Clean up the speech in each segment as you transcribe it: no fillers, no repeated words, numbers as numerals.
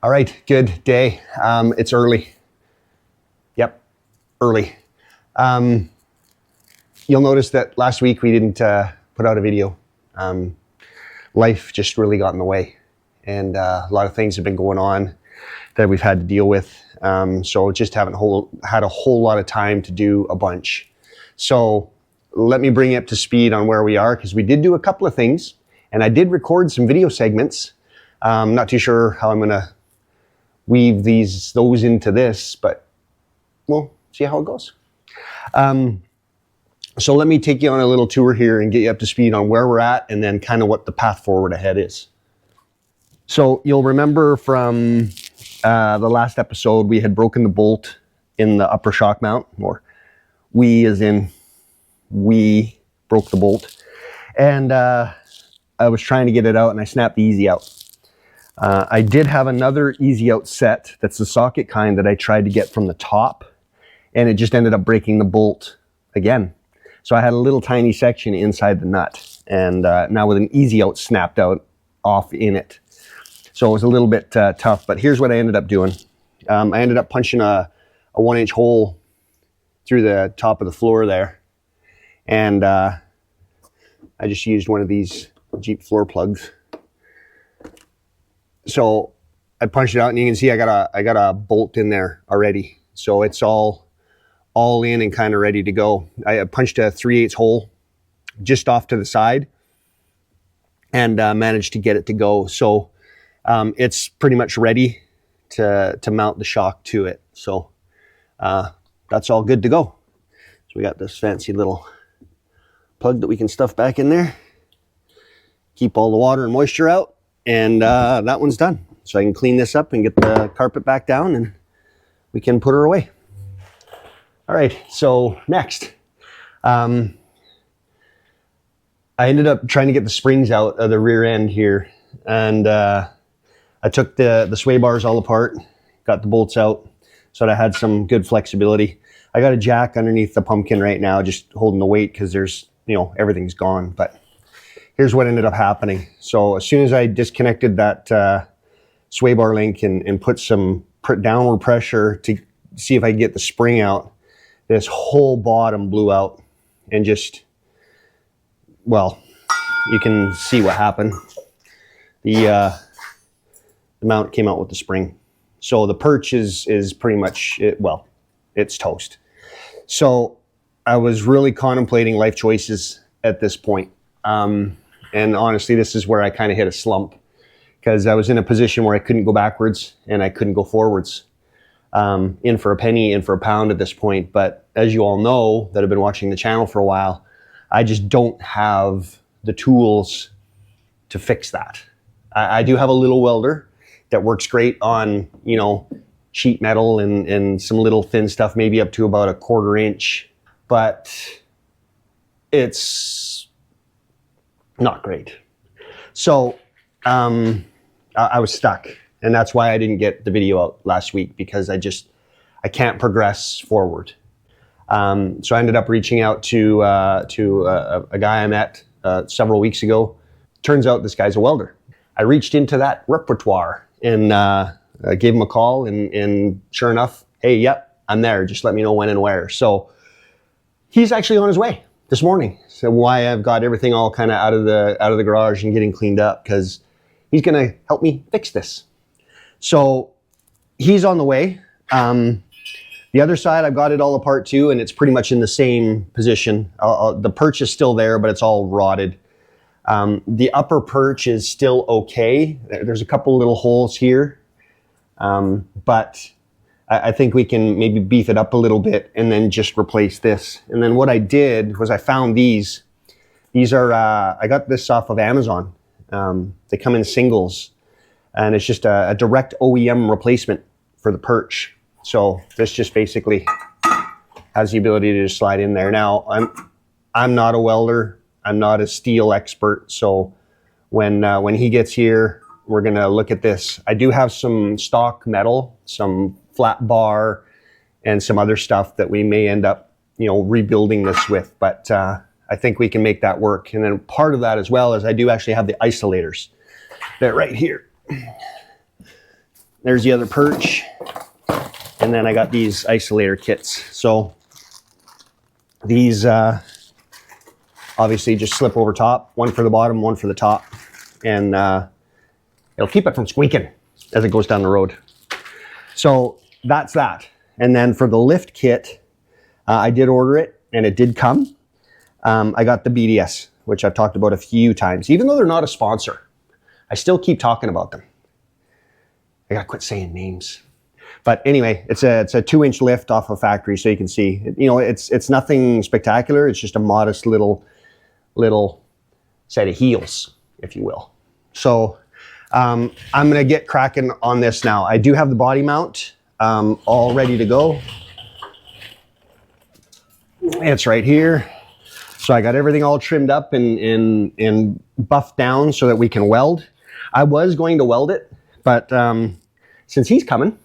All right, good day. It's early. Yep, early. You'll notice that last week we didn't put out a video. Life just really got in the way, and a lot of things have been going on that we've had to deal with. So just haven't had a whole lot of time to do a bunch. So let me bring you up to speed on where we are, because we did do a couple of things, and I did record some video segments. Not too sure how I'm going to weave those into this, but we'll see how it goes. So let me take you on a little tour here and get you up to speed on where we're at, and then kind of what the path forward ahead is. So you'll remember from the last episode, we had broken the bolt in the upper shock mount, or we as in we broke the bolt. And I was trying to get it out, and I snapped the easy out. I did have another easy out set that's the socket kind that I tried to get from the top, and it just ended up breaking the bolt again. So I had a little tiny section inside the nut, and now with an easy out snapped out off in it. So it was a little bit tough, but here's what I ended up doing. I ended up punching a 1-inch hole through the top of the floor there, and I just used one of these Jeep floor plugs. So I punched it out, and you can see I got a bolt in there already. So it's all in and kind of ready to go. I punched a 3/8 hole just off to the side, and managed to get it to go. So it's pretty much ready to mount the shock to it. So that's all good to go. So we got this fancy little plug that we can stuff back in there, keep all the water and moisture out, and that one's done. So I can clean this up and get the carpet back down, and we can put her away. All right, so next, I ended up trying to get the springs out of the rear end here, and I took the sway bars all apart, got the bolts out, so that I had some good flexibility. I got a jack underneath the pumpkin right now, just holding the weight, because there's, everything's gone. But here's what ended up happening. So as soon as I disconnected that sway bar link and put some downward pressure to see if I could get the spring out, this whole bottom blew out, and just, well, you can see what happened. The mount came out with the spring. So the perch is pretty much, it's toast. So I was really contemplating life choices at this point. And honestly, this is where I kind of hit a slump, because I was in a position where I couldn't go backwards and I couldn't go forwards. In for a penny, in for a pound at this point. But as you all know that have been watching the channel for a while, I just don't have the tools to fix that. I do have a little welder that works great on, sheet metal and some little thin stuff, maybe up to about 1/4 inch, but it's not great. So I was stuck. And that's why I didn't get the video out last week, because I can't progress forward. So I ended up reaching out to a guy I met several weeks ago. Turns out this guy's a welder. I reached into that repertoire and I gave him a call, and sure enough, hey, yep, I'm there. Just let me know when and where. So he's actually on his way this morning. So why I've got everything all kind of out of the garage and getting cleaned up, because he's going to help me fix this. So he's on the way. The other side, I've got it all apart too, and it's pretty much in the same position. The perch is still there, but it's all rotted. The upper perch is still okay. There's a couple little holes here, but I think we can maybe beef it up a little bit and then just replace this. And then what I did was I found these. These are, I got this off of Amazon. They come in singles. And it's just a direct OEM replacement for the perch. So this just basically has the ability to just slide in there. Now, I'm not a welder. I'm not a steel expert. So when he gets here, we're going to look at this. I do have some stock metal, some flat bar, and some other stuff that we may end up, rebuilding this with. But I think we can make that work. And then part of that as well is I do actually have the isolators. They're right here. there's the other perch. And then I got these isolator kits. So these obviously just slip over top, one for the bottom, one for the top. And it'll keep it from squeaking as it goes down the road. So that's that. And then for the lift kit, I did order it and it did come. I got the BDS, which I've talked about a few times. Even though they're not a sponsor, I still keep talking about them. I gotta quit saying names. But anyway, it's a 2-inch lift off a factory, so you can see. You know, it's nothing spectacular. It's just a modest little set of heels, if you will. So I'm gonna get cracking on this now. I do have the body mount all ready to go. It's right here. So I got everything all trimmed up and buffed down so that we can weld. I was going to weld it, but since he's coming,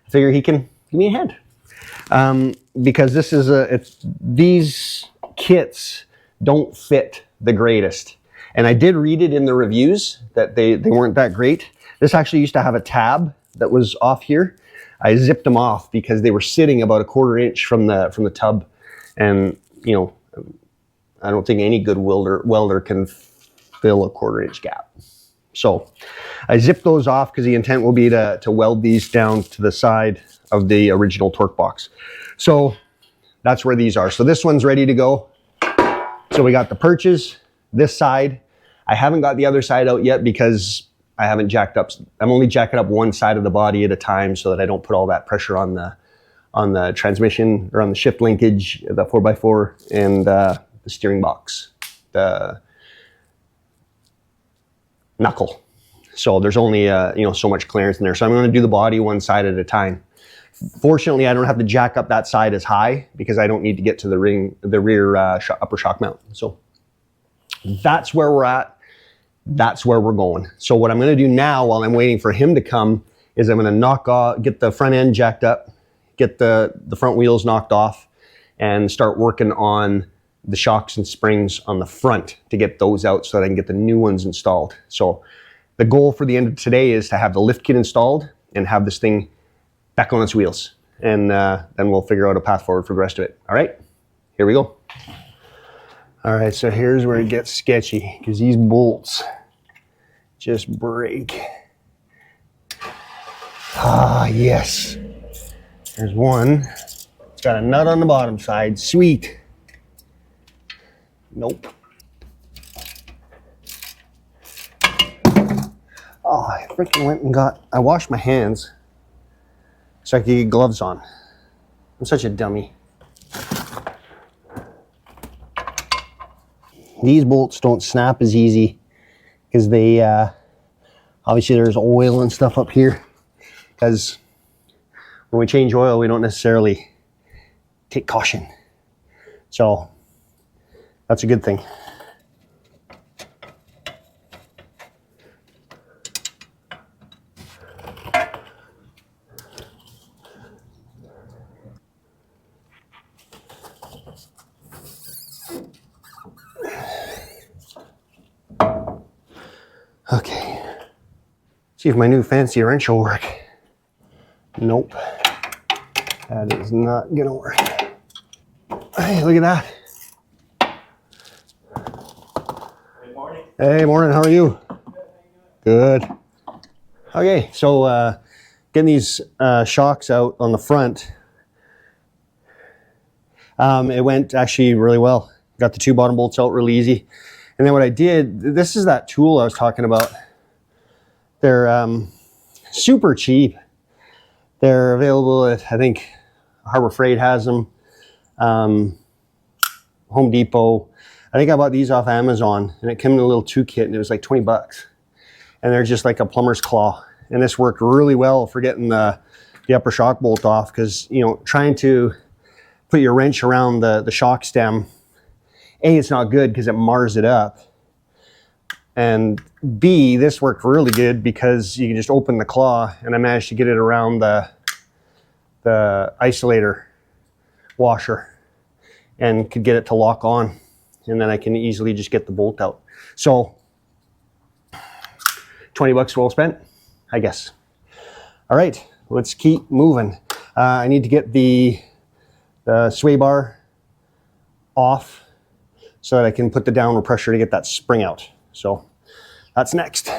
I figure he can give me a hand. Because this is these kits don't fit the greatest. And I did read it in the reviews that they weren't that great. This actually used to have a tab that was off here. I zipped them off because they were sitting about a 1/4 inch from the tub. And, you know, I don't think any good welder can fill a 1/4 inch gap. So I zipped those off because the intent will be to weld these down to the side of the original torque box. So that's where these are. So this one's ready to go. So we got the perches, this side. I haven't got the other side out yet because I haven't jacked up. I'm only jacking up one side of the body at a time so that I don't put all that pressure on the transmission or on the shift linkage, the 4x4 and the steering box, the knuckle. So there's only so much clearance in there. So I'm going to do the body one side at a time. Fortunately, I don't have to jack up that side as high because I don't need to get to the rear upper shock mount. So that's where we're at. That's where we're going. So what I'm going to do now while I'm waiting for him to come is I'm going to get the front end jacked up, get the front wheels knocked off, and start working on the shocks and springs on the front to get those out so that I can get the new ones installed. So the goal for the end of today is to have the lift kit installed and have this thing back on its wheels. And then we'll figure out a path forward for the rest of it. All right, here we go. All right, so here's where it gets sketchy because these bolts just break. Ah, yes. There's one. It's got a nut on the bottom side. Sweet. Nope. Oh, I freaking went and I washed my hands so I could get gloves on. I'm such a dummy. These bolts don't snap as easy because they, obviously there's oil and stuff up here because when we change oil, we don't necessarily take caution. So that's a good thing. Okay, see if my new fancy wrench will work. Nope, that is not gonna work. Hey, look at that. Good morning. Hey, morning, how are you? Good. Okay, so getting these shocks out on the front, it went actually really well. Got the 2 bottom bolts out really easy. And then what I did, this is that tool I was talking about. They're super cheap. They're available at, I think, Harbor Freight has them. Home Depot. I think I bought these off Amazon and it came in a little 2 kit and it was like 20 bucks. And they're just like a plumber's claw. And this worked really well for getting the upper shock bolt off because, you know, trying to put your wrench around the shock stem, A, it's not good because it mars it up. And B, this worked really good because you can just open the claw and I managed to get it around the isolator washer and could get it to lock on. And then I can easily just get the bolt out. So 20 bucks well spent, I guess. All right, let's keep moving. I need to get the sway bar off so that I can put the downward pressure to get that spring out. So that's next.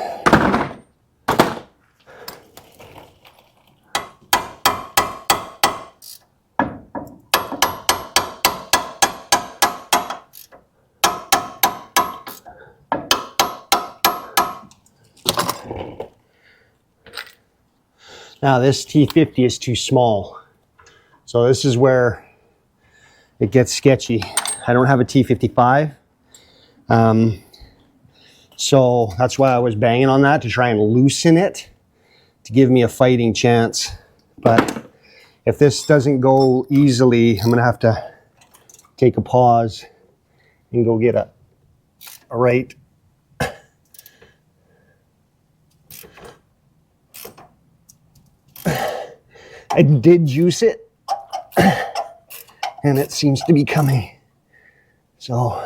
Now this T50 is too small. So this is where it gets sketchy. I don't have a T55. So that's why I was banging on that, to try and loosen it to give me a fighting chance. But if this doesn't go easily, I'm gonna have to take a pause and go get a right. I did juice it and it seems to be coming. So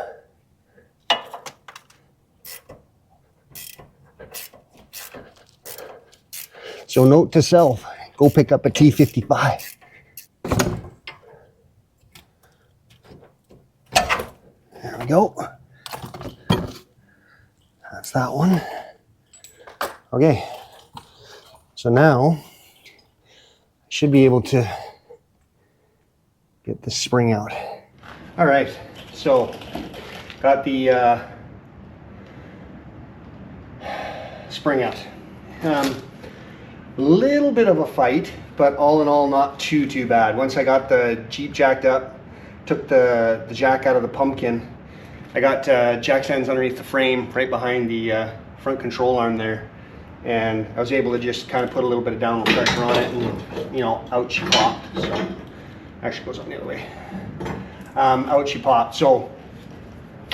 note to self, go pick up a T55. There we go. That's that one. Okay, so now I should be able to get the spring out. All right, so got the spring out. Little bit of a fight, but all in all, not too bad. Once I got the Jeep jacked up, took the jack out of the pumpkin, I got jack stands underneath the frame, right behind the front control arm there, and I was able to just kind of put a little bit of downward pressure on it, and you know, out she popped. So actually goes on the other way. Out she popped. So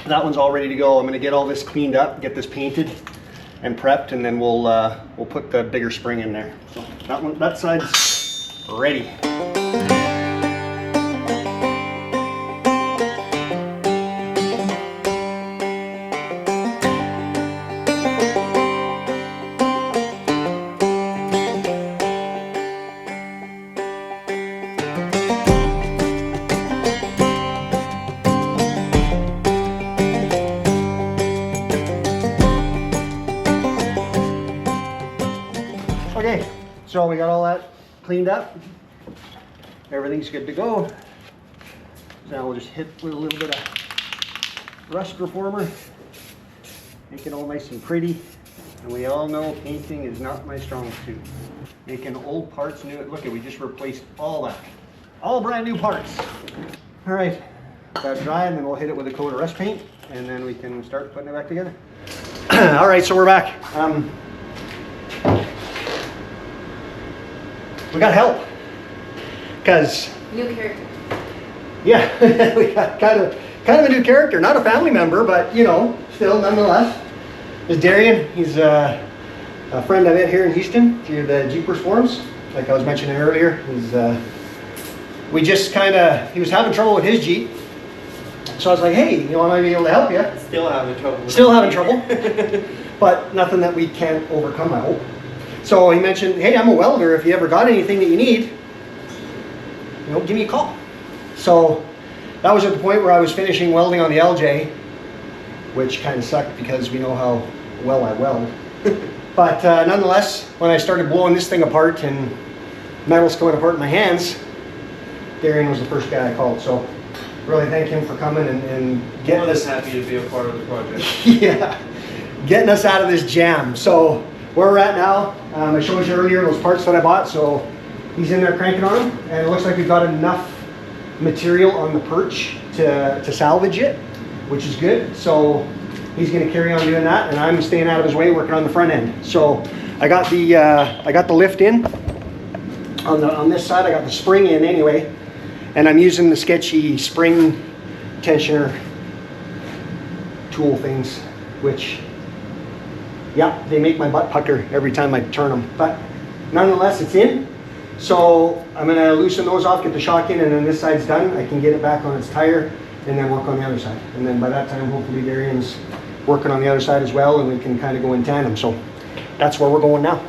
that one's all ready to go. I'm going to get all this cleaned up, get this painted and prepped, and then we'll put the bigger spring in there. So that side's ready. Okay, so we got all that cleaned up. Everything's good to go. So now we'll just hit with a little bit of rust reformer, make it all nice and pretty. And we all know painting is not my strong suit. Making old parts new. Look, we just replaced all that. All brand new parts. All right, let that dry, and then we'll hit it with a coat of rust paint, and then we can start putting it back together. All right, so we're back. We got help, because new character. Yeah, we got kind of a new character, not a family member, but you know, still nonetheless. There's Darian. He's a friend I met here in Houston through the Jeepers forums, like I was mentioning earlier. We just he was having trouble with his Jeep, so I was like, hey, you know, I might be able to help you. Still having trouble. Still having trouble, but nothing that we can't overcome, I hope. So he mentioned, hey, I'm a welder. If you ever got anything that you need, you know, give me a call. So that was at the point where I was finishing welding on the LJ, which kind of sucked because we know how well I weld. But nonetheless, when I started blowing this thing apart and metal's coming apart in my hands, Darian was the first guy I called. So really thank him for coming and getting us happy to be a part of the project. Yeah, getting us out of this jam. So where we're at now, I showed you earlier those parts that I bought, so he's in there cranking on them, and it looks like we've got enough material on the perch to salvage it, which is good. So he's going to carry on doing that, and I'm staying out of his way working on the front end. So I got the lift in on this side. I got the spring in anyway, and I'm using the sketchy spring tensioner tool things, which, yeah, they make my butt pucker every time I turn them. But nonetheless, it's in. So I'm going to loosen those off, get the shock in, and then this side's done. I can get it back on its tire and then work on the other side. And then by that time, hopefully Darian's working on the other side as well, and we can kind of go in tandem. So that's where we're going now.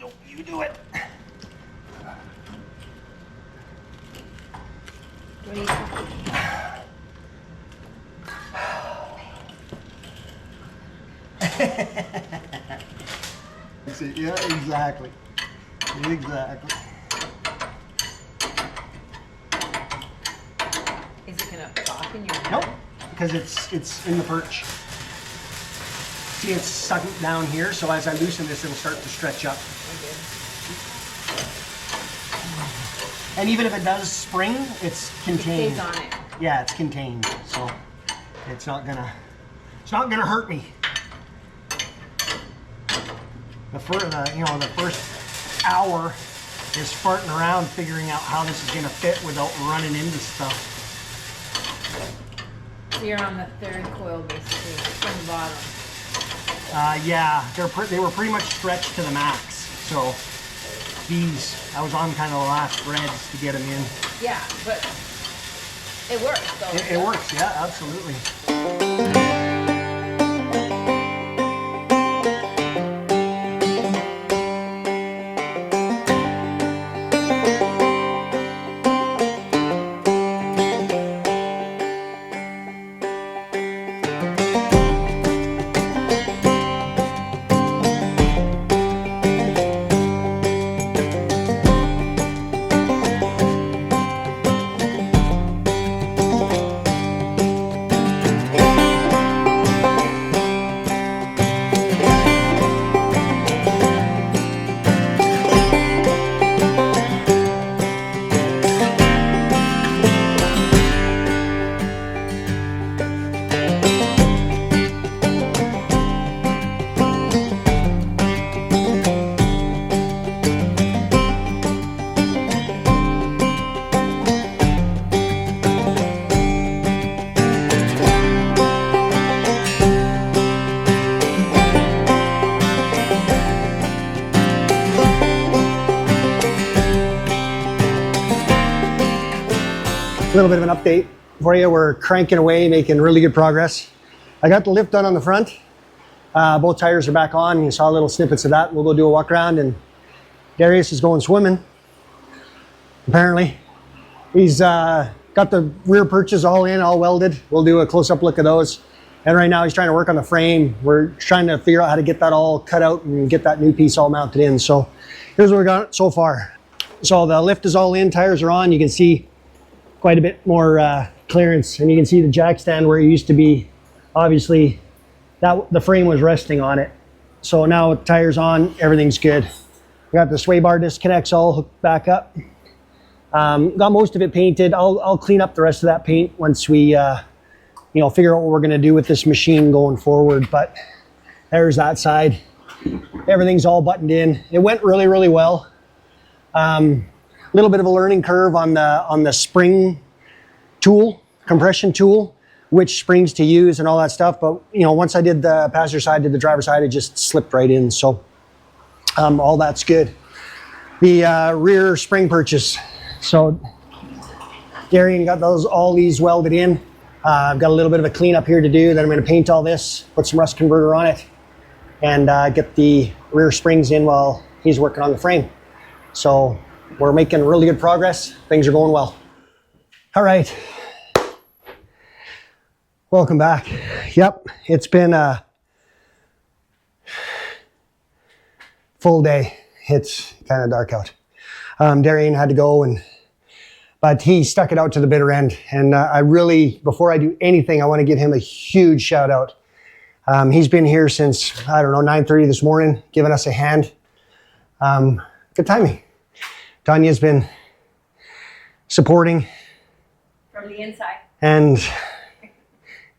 No, you See, yeah, exactly. Exactly. Is it gonna pop in your hand? Nope, because it's in the perch. See, it's stuck down here, so as I loosen this, it'll start to stretch up. Okay. And even if it does spring, it's contained. It stays on it. Yeah, it's contained, so it's not gonna hurt me. The first hour is farting around figuring out how this is gonna fit without running into stuff. So you're on the third coil basically from the bottom. Yeah, they were pretty much stretched to the max. So I was on kind of the last threads to get them in. Yeah, but it works though. It works, yeah, absolutely. A little bit of an update for you. We're cranking away, making really good progress. I got the lift done on the front. Both tires are back on. You saw little snippets of that. We'll go do a walk around, and Darius is going swimming. Apparently, he's got the rear perches all in, all welded. We'll do a close-up look at those. And right now he's trying to work on the frame. We're trying to figure out how to get that all cut out and get that new piece all mounted in. So here's what we got so far. So the lift is all in, tires are on. You can see quite a bit more clearance, and you can see the jack stand where it used to be. Obviously, the frame was resting on it. So now with tires on, everything's good. We got the sway bar disconnects all hooked back up. Got most of it painted. I'll clean up the rest of that paint once we figure out what we're going to do with this machine going forward. But there's that side. Everything's all buttoned in. It went really, really well. Little bit of a learning curve on the spring tool, compression tool, which springs to use and all that stuff. But once I did the passenger side, did the driver's side, it just slipped right in. So all that's good. The rear spring purchase. So Darian got all these welded in. I've got a little bit of a cleanup here to do. Then I'm going to paint all this, put some rust converter on it, and get the rear springs in while he's working on the frame. So we're making really good progress. Things are going well. All right. Welcome back. Yep, it's been a full day. It's kind of dark out. Darian had to go, but he stuck it out to the bitter end. And I really, before I do anything, I want to give him a huge shout out. He's been here since, 9:30 this morning, giving us a hand. Good timing. Tanya's been supporting. From the inside. And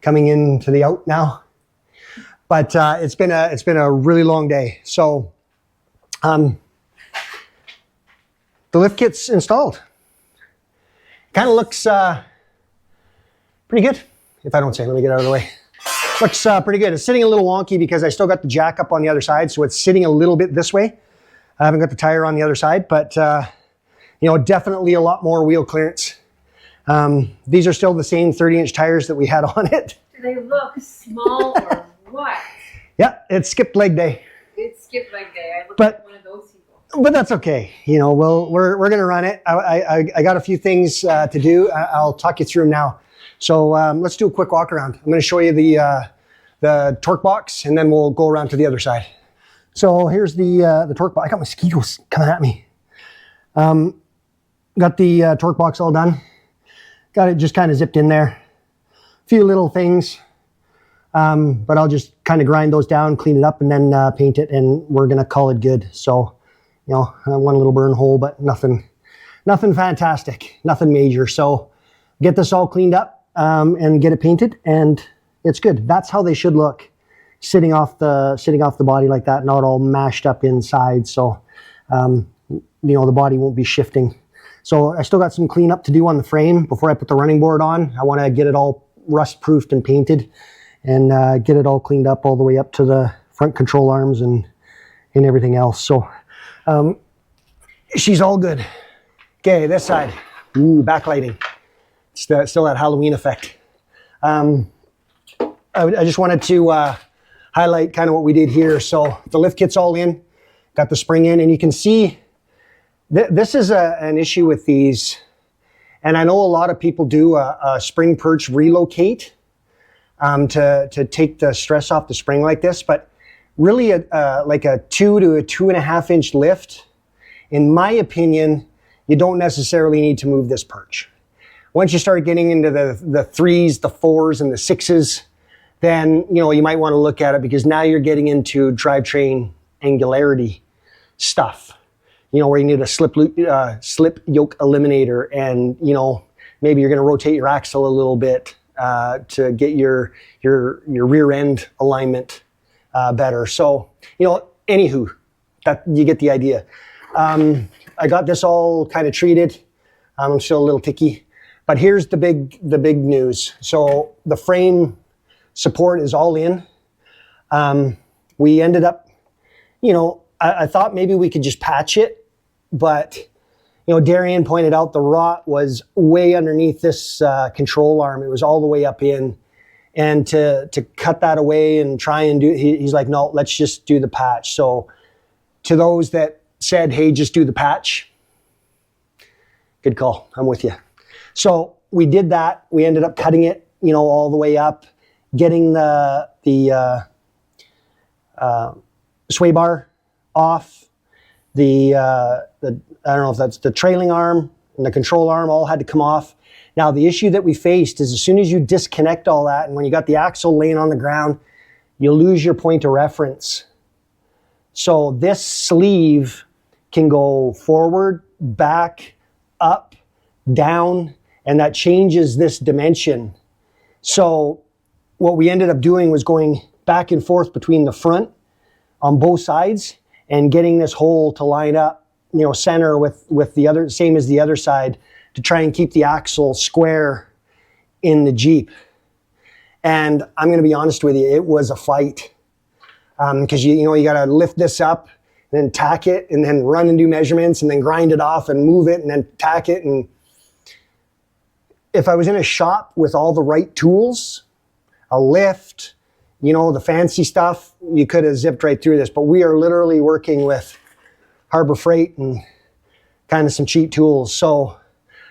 coming into the out now. But it's been a really long day. So the lift kit's installed. Kind of looks pretty good, if I don't say. Let me get out of the way. Looks pretty good. It's sitting a little wonky because I still got the jack up on the other side, so it's sitting a little bit this way. I haven't got the tire on the other side, but definitely a lot more wheel clearance. These are still the same 30-inch tires that we had on it. Do they look small or what? Yeah, it skipped leg day. It skipped leg day. I looked like one of those people. But that's okay. We're gonna run it. I got a few things to do. I'll talk you through them now. So let's do a quick walk around. I'm gonna show you the torque box, and then we'll go around to the other side. So here's the torque box. I got mosquitoes coming at me. Got the torque box all done. Got it just kind of zipped in there. A few little things, but I'll just kind of grind those down, clean it up, and then paint it, and we're gonna call it good. So, you know, one little burn hole, but nothing fantastic, nothing major. So get this all cleaned up and get it painted, and it's good. That's how they should look, sitting off the body like that, not all mashed up inside. So, you know, the body won't be shifting. So I still got some cleanup to do on the frame before I put the running board on. I want to get it all rust-proofed and painted, and get it all cleaned up all the way up to the front control arms and everything else. So she's all good. Okay, this side. Ooh, backlighting. Still that Halloween effect. I just wanted to highlight kind of what we did here. So the lift kit's all in, got the spring in, and you can see this is an issue with these. And I know a lot of people do a spring perch relocate to take the stress off the spring like this, but really like a 2 to 2.5 inch lift, in my opinion, you don't necessarily need to move this perch. Once you start getting into the 3s, the 4s, and the 6s, then you know you might want to look at it, because now you're getting into drivetrain angularity stuff. You know, where you need a slip yoke eliminator, and you know maybe you're going to rotate your axle a little bit to get your rear end alignment better. So you know, anywho, that you get the idea. I got this all kind of treated. I'm still a little ticky, but here's the big news. So the frame support is all in. We ended up, you know, I thought maybe we could just patch it, but you know, Darian pointed out the rot was way underneath this control arm. It was all the way up in, and to cut that away and try and do, he's like, no, let's just do the patch. So to those that said, hey, just do the patch, good call, I'm with you. So we did that. We ended up cutting it, you know, all the way up, getting the sway bar off, I don't know if that's the trailing arm and the control arm all had to come off. Now the issue that we faced is as soon as you disconnect all that, and when you got the axle laying on the ground, you lose your point of reference. So this sleeve can go forward, back, up, down, and that changes this dimension. So what we ended up doing was going back and forth between the front on both sides and getting this hole to line up, you know, center with the other, same as the other side, to try and keep the axle square in the Jeep. And I'm going to be honest with you, it was a fight. Because you know, you got to lift this up and then tack it and then run and do measurements and then grind it off and move it and then tack it. And if I was in a shop with all the right tools, a lift, you know, the fancy stuff, you could have zipped right through this. But we are literally working with Harbor Freight and kind of some cheap tools. So,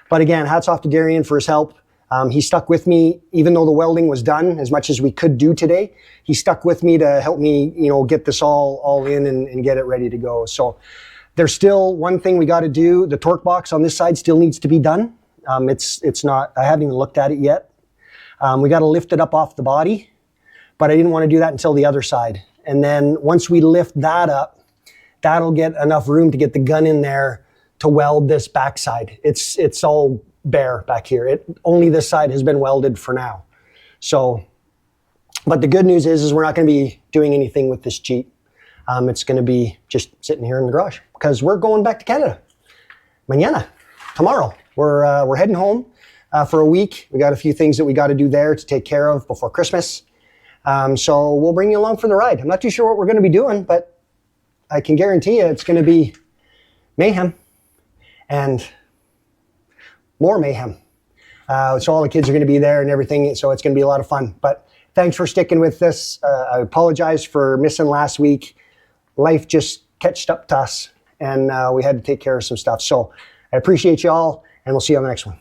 but again, hats off to Darian for his help. He stuck with me, even though the welding was done as much as we could do today. He stuck with me to help me, you know, get this all in and get it ready to go. So there's still one thing we got to do. The torque box on this side still needs to be done. It's not, I haven't even looked at it yet. We got to lift it up off the body, but I didn't want to do that until the other side. And then once we lift that up, that'll get enough room to get the gun in there to weld this backside. It's all bare back here. Only this side has been welded for now. So, but the good news is we're not going to be doing anything with this Jeep. It's going to be just sitting here in the garage because we're going back to Canada. Mañana, tomorrow. We're heading home for a week. We got a few things that we got to do there to take care of before Christmas. So we'll bring you along for the ride. I'm not too sure what we're going to be doing, but I can guarantee you it's going to be mayhem and more mayhem. So all the kids are going to be there and everything, so it's going to be a lot of fun. But thanks for sticking with this. I apologize for missing last week. Life just catched up to us, and we had to take care of some stuff. So I appreciate you all, and we'll see you on the next one.